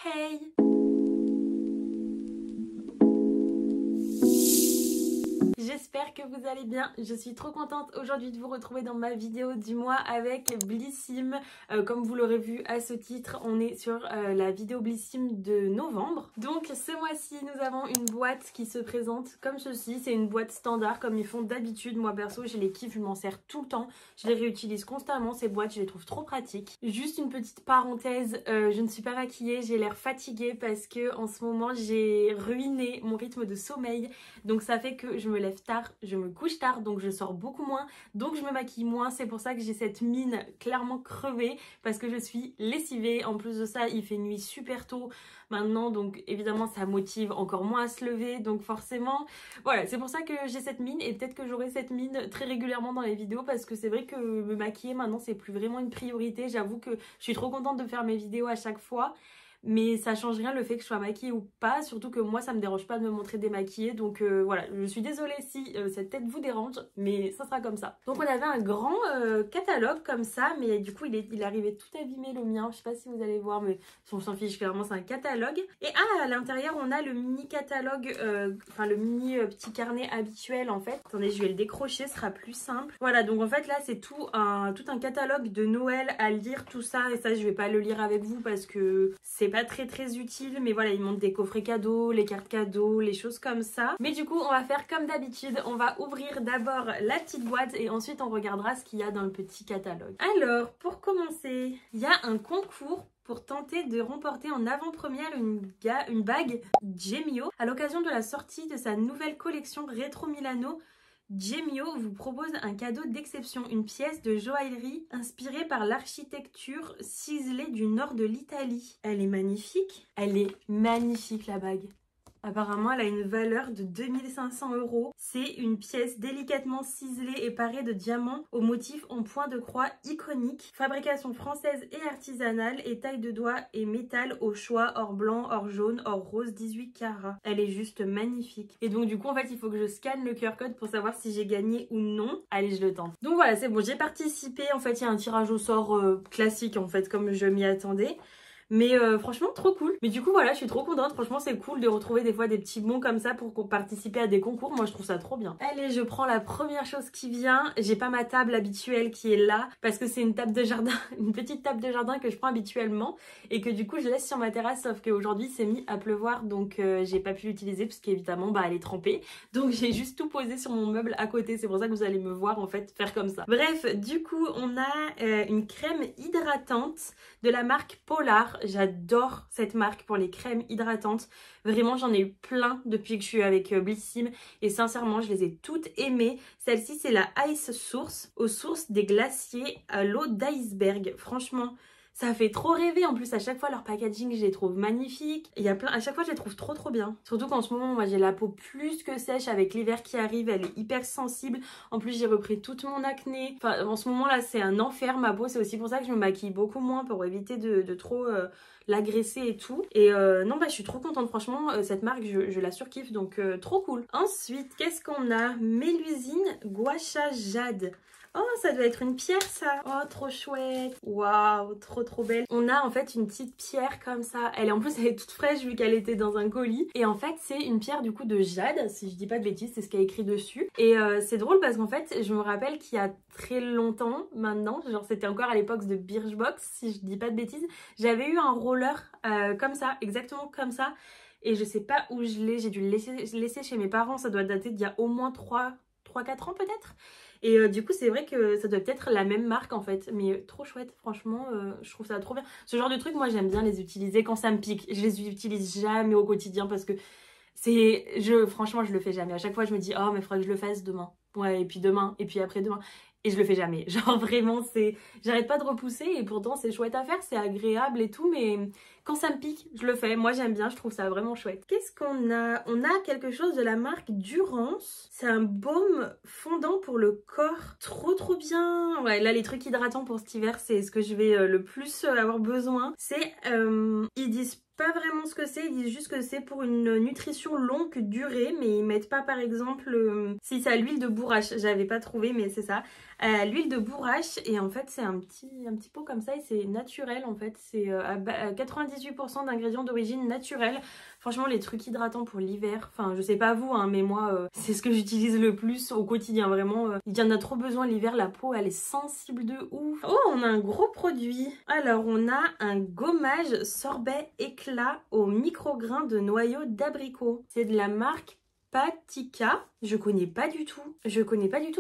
Hey! J'espère que vous allez bien, je suis trop contente aujourd'hui de vous retrouver dans ma vidéo du mois avec Blissim. Comme vous l'aurez vu à ce titre, on est sur la vidéo Blissim de novembre. Donc ce mois-ci nous avons une boîte qui se présente comme ceci, c'est une boîte standard comme ils font d'habitude. Moi perso je les kiffe, je m'en sers tout le temps, je les réutilise constamment ces boîtes, je les trouve trop pratiques. Juste une petite parenthèse, je ne suis pas maquillée, j'ai l'air fatiguée parce que en ce moment j'ai ruiné mon rythme de sommeil. Donc ça fait que je me lève tard, je me couche tard, donc je sors beaucoup moins, donc je me maquille moins. C'est pour ça que j'ai cette mine clairement crevée parce que je suis lessivée. En plus de ça, il fait nuit super tôt maintenant, donc évidemment ça motive encore moins à se lever. Donc forcément, voilà, c'est pour ça que j'ai cette mine et peut-être que j'aurai cette mine très régulièrement dans les vidéos parce que c'est vrai que me maquiller maintenant c'est plus vraiment une priorité. J'avoue que je suis trop contente de faire mes vidéos à chaque fois. Mais ça change rien le fait que je sois maquillée ou pas, surtout que moi ça me dérange pas de me montrer démaquillée. Donc voilà, je suis désolée si cette tête vous dérange, mais ça sera comme ça. Donc on avait un grand catalogue comme ça, mais du coup il arrivait tout abîmé le mien. Je sais pas si vous allez voir, mais on s'en fiche, clairement c'est un catalogue. Et à l'intérieur on a le mini catalogue, enfin le mini petit carnet habituel en fait. Attendez, je vais le décrocher, ce sera plus simple. Voilà, donc en fait là c'est tout un catalogue de Noël à lire, tout ça. Et ça je vais pas le lire avec vous parce que c'est pas très utile, mais voilà, il montre des coffrets cadeaux, les cartes cadeaux, les choses comme ça. Mais du coup on va faire comme d'habitude, on va ouvrir d'abord la petite boîte et ensuite on regardera ce qu'il y a dans le petit catalogue. Alors pour commencer, il y a un concours pour tenter de remporter en avant-première une bague Gemio à l'occasion de la sortie de sa nouvelle collection Rétro Milano. Gemio vous propose un cadeau d'exception, une pièce de joaillerie inspirée par l'architecture ciselée du nord de l'Italie. Elle est magnifique la bague. Apparemment, elle a une valeur de 2500 €. C'est une pièce délicatement ciselée et parée de diamants au motif en point de croix iconique. Fabrication française et artisanale et taille de doigt et métal au choix, or blanc, or jaune, or rose, 18 carats. Elle est juste magnifique. Et donc du coup, en fait, il faut que je scanne le QR code pour savoir si j'ai gagné ou non. Allez, je le tente. Donc voilà, c'est bon, j'ai participé. En fait, il y a un tirage au sort classique, en fait, comme je m'y attendais. Mais franchement trop cool. Mais du coup voilà, je suis trop contente. Franchement c'est cool de retrouver des fois des petits bons comme ça pour participer à des concours. Moi je trouve ça trop bien. Allez, je prends la première chose qui vient. J'ai pas ma table habituelle qui est là parce que c'est une table de jardin, une petite table de jardin que je prends habituellement et que du coup je laisse sur ma terrasse, sauf qu'aujourd'hui c'est mis à pleuvoir, donc j'ai pas pu l'utiliser parce qu'évidemment bah elle est trempée. Donc j'ai juste tout posé sur mon meuble à côté. C'est pour ça que vous allez me voir en fait faire comme ça. Bref, du coup on a une crème hydratante de la marque Polar. J'adore cette marque pour les crèmes hydratantes. Vraiment, j'en ai eu plein depuis que je suis avec Blissim et sincèrement, je les ai toutes aimées. Celle-ci, c'est la Ice Source, aux sources des glaciers à l'eau d'iceberg. Franchement, ça fait trop rêver. En plus, à chaque fois, leur packaging, je les trouve magnifiques. Il y a plein, à chaque fois, je les trouve trop bien. Surtout qu'en ce moment, moi, j'ai la peau plus que sèche avec l'hiver qui arrive. Elle est hyper sensible. En plus, j'ai repris toute mon acné. Enfin, en ce moment, là, c'est un enfer, ma peau. C'est aussi pour ça que je me maquille beaucoup moins pour éviter de trop l'agresser et tout. Et non, bah, je suis trop contente. Franchement, cette marque, je la surkiffe. Donc, trop cool. Ensuite, qu'est-ce qu'on a? Mélusine Gua Sha Jade. Oh, ça doit être une pierre ça. Oh, trop chouette. Waouh, trop belle. On a en fait une petite pierre comme ça. En plus, elle est toute fraîche vu qu'elle était dans un colis. Et en fait, c'est une pierre du coup de jade, si je dis pas de bêtises, c'est ce qu'il y a écrit dessus. Et c'est drôle parce qu'en fait, je me rappelle qu'il y a très longtemps maintenant, genre c'était encore à l'époque de Birchbox, si je dis pas de bêtises, j'avais eu un roller comme ça, exactement comme ça. Et je sais pas où je l'ai, j'ai dû le laisser chez mes parents, ça doit dater d'il y a au moins 3-4 ans peut-être. Et du coup c'est vrai que ça doit peut-être la même marque en fait, mais trop chouette, franchement je trouve ça trop bien. Ce genre de trucs moi j'aime bien les utiliser quand ça me pique. Je les utilise jamais au quotidien parce que franchement je le fais jamais. À chaque fois je me dis oh mais il faudrait que je le fasse demain. Ouais, et puis demain, et puis après-demain. Et je le fais jamais. Genre vraiment j'arrête pas de repousser et pourtant c'est chouette à faire, c'est agréable et tout, mais quand ça me pique, je le fais. Moi j'aime bien, je trouve ça vraiment chouette. Qu'est-ce qu'on a? On a quelque chose de la marque Durance. C'est un baume fondant pour le corps. Trop bien. Ouais, là les trucs hydratants pour cet hiver, c'est ce que je vais le plus avoir besoin. Ils disent pas vraiment ce que c'est, ils disent juste que c'est pour une nutrition longue durée, mais ils mettent pas par exemple si c'est à l'huile de bourrache, j'avais pas trouvé mais c'est ça, l'huile de bourrache, et en fait c'est un petit pot comme ça et c'est naturel en fait, c'est à 99 98% d'ingrédients d'origine naturelle. Franchement, les trucs hydratants pour l'hiver, enfin je sais pas vous, hein, mais moi c'est ce que j'utilise le plus au quotidien, vraiment. Il y en a trop besoin l'hiver, la peau elle est sensible de ouf. Oh, on a un gros produit. Alors on a un gommage sorbet éclat au micro-grains de noyaux d'abricot. C'est de la marque Patika. Je connais pas du tout,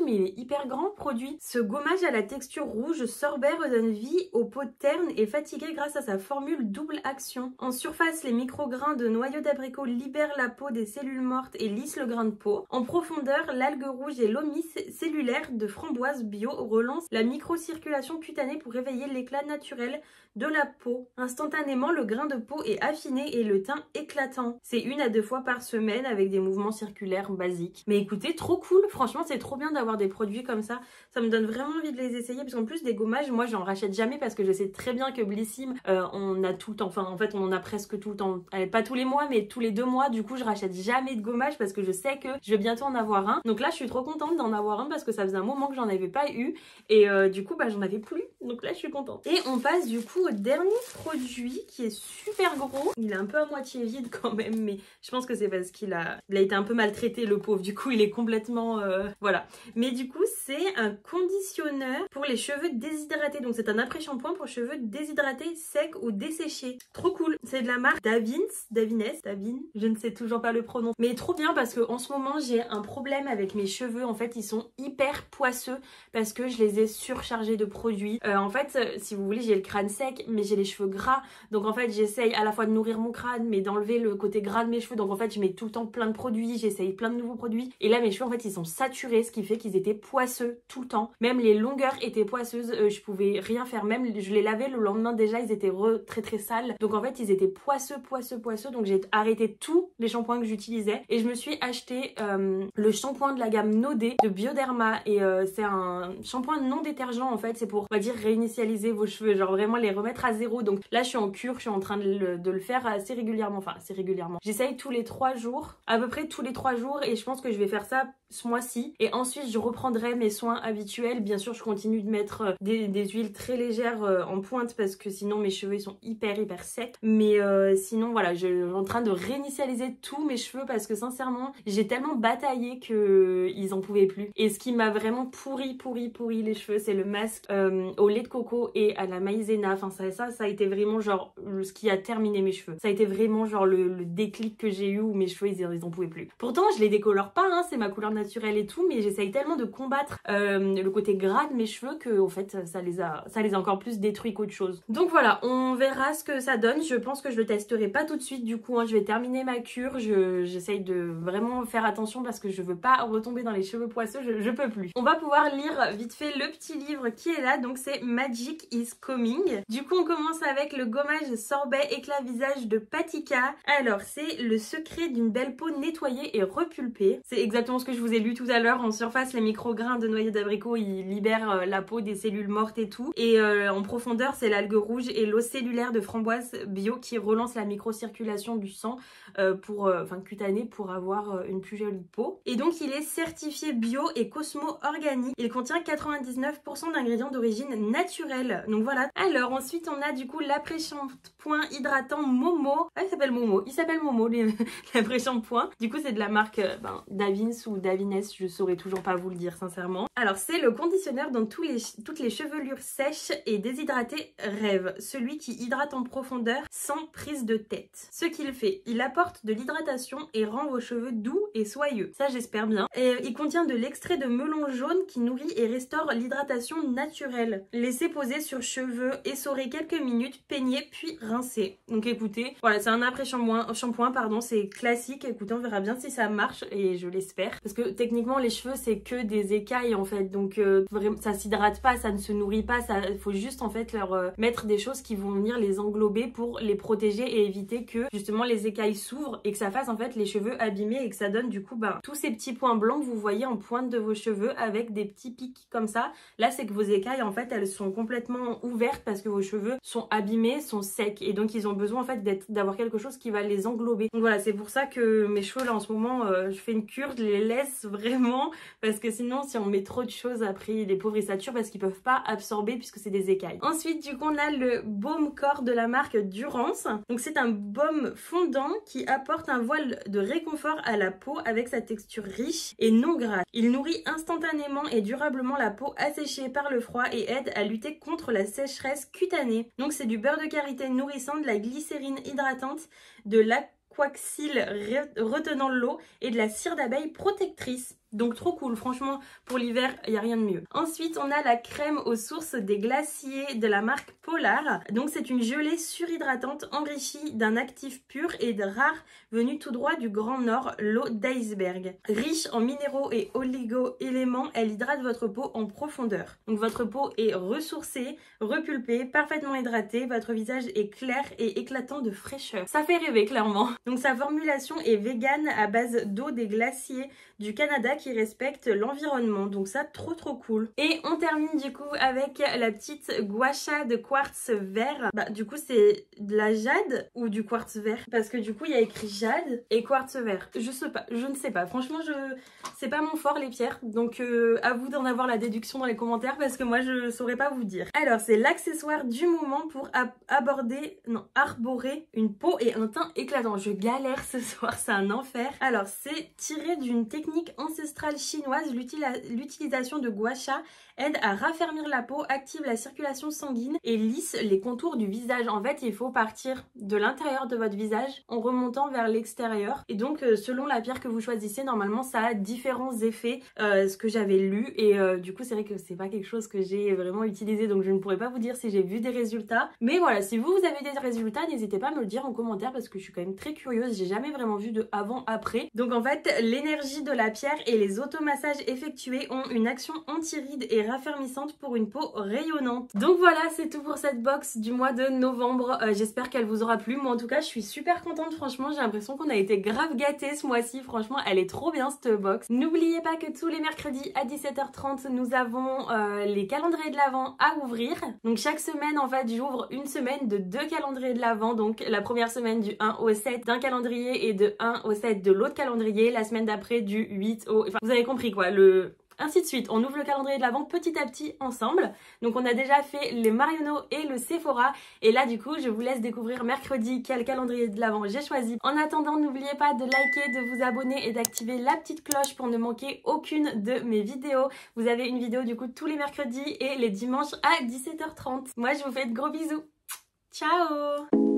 mais il est hyper grand produit. Ce gommage à la texture rouge sorbet redonne vie aux peaux ternes et fatiguées grâce à sa formule double action. En surface, les micro-grains de noyaux d'abricot libèrent la peau des cellules mortes et lissent le grain de peau. En profondeur, l'algue rouge et l'omis cellulaire de framboise bio relancent la microcirculation cutanée pour réveiller l'éclat naturel de la peau. Instantanément, le grain de peau est affiné et le teint éclatant. C'est 1 à 2 fois par semaine avec des mouvements circulaires basiques. Mais écoutez, trop cool, franchement c'est trop bien d'avoir des produits comme ça me donne vraiment envie de les essayer parce qu'en plus des gommages, moi j'en rachète jamais parce que je sais très bien que Blissim, on a tout le temps, enfin en fait on en a presque tout le temps, pas tous les mois mais tous les 2 mois, du coup je rachète jamais de gommage parce que je sais que je vais bientôt en avoir un, donc là je suis trop contente d'en avoir un parce que ça faisait un moment que j'en avais pas eu et du coup bah j'en avais plus, donc là je suis contente. Et on passe du coup au dernier produit qui est super gros, il est un peu à moitié vide quand même mais je pense que c'est parce qu'il a été un peu maltraité le pauvre, du coup il est complètement voilà, mais du coup c'est un conditionneur pour les cheveux déshydratés, donc c'est un après-shampoing pour cheveux déshydratés, secs ou desséchés. Trop cool, c'est de la marque Davines, je ne sais toujours pas le prononcer, mais trop bien parce que en ce moment j'ai un problème avec mes cheveux, en fait ils sont hyper poisseux parce que je les ai surchargés de produits. En fait si vous voulez j'ai le crâne sec mais j'ai les cheveux gras, donc en fait j'essaye à la fois de nourrir mon crâne mais d'enlever le côté gras de mes cheveux, donc en fait je mets tout le temps plein de produits, j'essaye plein de nouveaux produits et là mes cheveux en fait ils sont saturés, ce qui fait qu'ils étaient poisseux tout le temps, même les longueurs étaient poisseuses, je pouvais rien faire, même je les lavais le lendemain déjà ils étaient très sales, donc en fait ils étaient poisseux, donc j'ai arrêté tous les shampoings que j'utilisais et je me suis acheté le shampoing de la gamme Nodé de Bioderma et c'est un shampoing non détergent en fait, c'est pour on va dire réinitialiser vos cheveux, genre vraiment les remettre à zéro, donc là je suis en cure, je suis en train de le faire assez régulièrement, j'essaye tous les 3 jours, à peu près tous les 3 jours et je pense que je vais faire ça ce mois-ci et ensuite je reprendrai mes soins habituels. Bien sûr je continue de mettre des huiles très légères en pointe parce que sinon mes cheveux ils sont hyper secs, mais sinon voilà, je suis en train de réinitialiser tous mes cheveux parce que sincèrement j'ai tellement bataillé que ils en pouvaient plus, et ce qui m'a vraiment pourri les cheveux c'est le masque au lait de coco et à la maïzena, enfin ça a été vraiment genre ce qui a terminé mes cheveux, ça a été vraiment genre le déclic que j'ai eu où mes cheveux ils en pouvaient plus. Pourtant je les décolore pas, hein, c'est ma couleur naturelle et tout, mais j'essaye tellement de combattre le côté gras de mes cheveux que en fait ça les a encore plus détruits qu'autre chose. Donc voilà, on verra ce que ça donne, je pense que je le testerai pas tout de suite du coup, hein, je vais terminer ma cure, j'essaye de vraiment faire attention parce que je veux pas retomber dans les cheveux poisseux, je peux plus. On va pouvoir lire vite fait le petit livre qui est là, donc c'est Magic is Coming. Du coup on commence avec le gommage sorbet éclat visage de Patika. Alors c'est le secret d'une belle peau nettoyée et repulpée, c'est exactement ce que je vous ai lu tout à l'heure. En surface les micro-grains de noyaux d'abricot ils libèrent la peau des cellules mortes et tout, et en profondeur c'est l'algue rouge et l'eau cellulaire de framboise bio qui relance la microcirculation du sang cutanée pour avoir une plus jolie peau. Et donc il est certifié bio et cosmo-organique, il contient 99% d'ingrédients d'origine naturelle, donc voilà. Alors ensuite on a du coup l'après-shampoing hydratant Momo, il s'appelle Momo l'après-shampoing, du coup c'est de la marque Davines ou Davines, je saurais toujours pas vous le dire sincèrement. Alors c'est le conditionneur dont toutes les chevelures sèches et déshydratées rêvent, celui qui hydrate en profondeur sans prise de tête. Ce qu'il fait, il apporte de l'hydratation et rend vos cheveux doux et soyeux, ça j'espère bien. Et il contient de l'extrait de melon jaune qui nourrit et restaure l'hydratation naturelle. Laissez poser sur cheveux, essorer quelques minutes, peigner puis rincer. Donc écoutez, voilà, c'est un après-shampoing, c'est classique, écoutez on verra bien si ça marche et je l'espère. Parce que techniquement les cheveux c'est que des écailles en fait, donc vraiment ça s'hydrate pas, ça ne se nourrit pas, il faut juste en fait leur mettre des choses qui vont venir les englober pour les protéger et éviter que justement les écailles s'ouvrent et que ça fasse en fait les cheveux abîmés et que ça donne du coup tous ces petits points blancs que vous voyez en pointe de vos cheveux avec des petits pics comme ça. Là c'est que vos écailles en fait elles sont complètement ouvertes parce que vos cheveux sont abîmés, sont secs, et donc ils ont besoin en fait d'avoir quelque chose qui va les englober. Donc voilà, c'est pour ça que mes cheveux là en ce moment je fais une cure, je les laisse vraiment parce que sinon si on met trop de choses après les pauvres ils saturent parce qu'ils peuvent pas absorber puisque c'est des écailles. Ensuite du coup on a le baume corps de la marque Durance. Donc c'est un baume fondant qui apporte un voile de réconfort à la peau avec sa texture riche et non grasse. Il nourrit instantanément et durablement la peau asséchée par le froid et aide à lutter contre la sécheresse cutanée. Donc c'est du beurre de karité nourrissant, de la glycérine hydratante, de l'aquaxyle retenant l'eau et de la cire d'abeille protectrice. Donc trop cool, franchement pour l'hiver il n'y a rien de mieux. Ensuite on a la crème aux sources des glaciers de la marque Polar. Donc c'est une gelée surhydratante enrichie d'un actif pur et de rare venu tout droit du Grand Nord, l'eau d'iceberg. Riche en minéraux et oligo-éléments, elle hydrate votre peau en profondeur. Donc votre peau est ressourcée, repulpée, parfaitement hydratée, votre visage est clair et éclatant de fraîcheur. Ça fait rêver clairement. Donc sa formulation est végane à base d'eau des glaciers du Canada qui respecte l'environnement, donc ça trop cool. Et on termine du coup avec la petite gua sha de quartz vert. Bah du coup c'est de la jade ou du quartz vert parce que du coup il y a écrit jade et quartz vert. Je ne sais pas. Franchement c'est pas mon fort les pierres, donc à vous d'en avoir la déduction dans les commentaires parce que moi je saurais pas vous dire. Alors c'est l'accessoire du moment pour arborer une peau et un teint éclatant. Je galère ce soir, c'est un enfer. Alors c'est tiré d'une technique ancestrale chinoise. L'utilisation de gua sha aide à raffermir la peau, active la circulation sanguine et lisse les contours du visage. En fait, il faut partir de l'intérieur de votre visage en remontant vers l'extérieur. Et donc, selon la pierre que vous choisissez, normalement, ça a différents effets, ce que j'avais lu. Et du coup, c'est vrai que c'est pas quelque chose que j'ai vraiment utilisé, donc je ne pourrais pas vous dire si j'ai vu des résultats. Mais voilà, si vous avez des résultats, n'hésitez pas à me le dire en commentaire parce que je suis quand même très curieuse. J'ai jamais vraiment vu de avant-après. Donc en fait, l'énergie de la pierre et les automassages effectués ont une action anti-rides et raffermissante pour une peau rayonnante. Donc voilà, c'est tout pour cette box du mois de novembre. J'espère qu'elle vous aura plu. Moi en tout cas, je suis super contente. Franchement, j'ai l'impression qu'on a été grave gâtés ce mois-ci. Franchement, elle est trop bien cette box. N'oubliez pas que tous les mercredis à 17h30, nous avons les calendriers de l'Avent à ouvrir. Donc chaque semaine, en fait, j'ouvre une semaine de 2 calendriers de l'Avent. Donc la première semaine du 1 au 7 d'un calendrier et de 1 au 7 de l'autre calendrier. La semaine d'après du 8 au... Enfin, vous avez compris quoi, ainsi de suite. On ouvre le calendrier de l'Avent petit à petit ensemble. Donc on a déjà fait les Marionneaux et le Sephora. Et là du coup je vous laisse découvrir mercredi quel calendrier de l'Avent j'ai choisi. En attendant, n'oubliez pas de liker, de vous abonner et d'activer la petite cloche pour ne manquer aucune de mes vidéos. Vous avez une vidéo du coup tous les mercredis et les dimanches à 17h30. Moi je vous fais de gros bisous. Ciao!